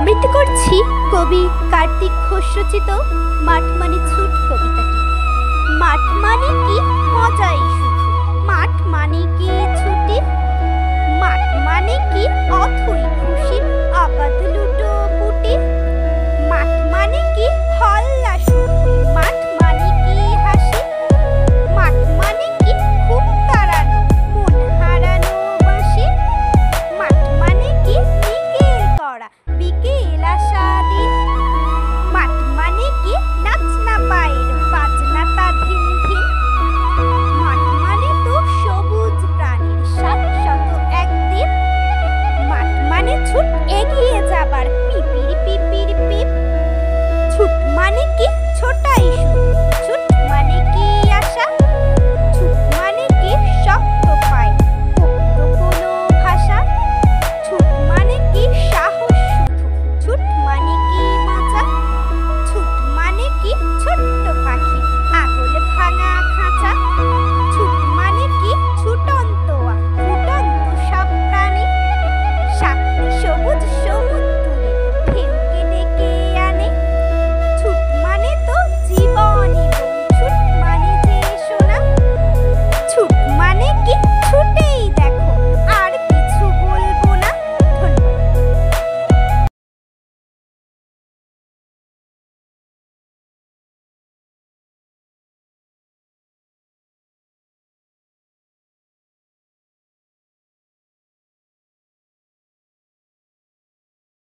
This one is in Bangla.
আবৃত্তি করছি কবি কার্তিক ঘোষ রচিত মাঠ মানে ছুট কবিতাটি। মাঠ মানে কি মজাই শুধু, মাঠ মানে কি ছুটি, মাঠ মানে কি অথই খুশি আবাদ লুটো পুটি, মাঠ মানে কি হল্লা শুধু, মাঠ মানে কি হাসি, মাঠ মানে কি খুব তাড়ানো মন হারানো বাসি, মাঠ মানে কি নিকেল করা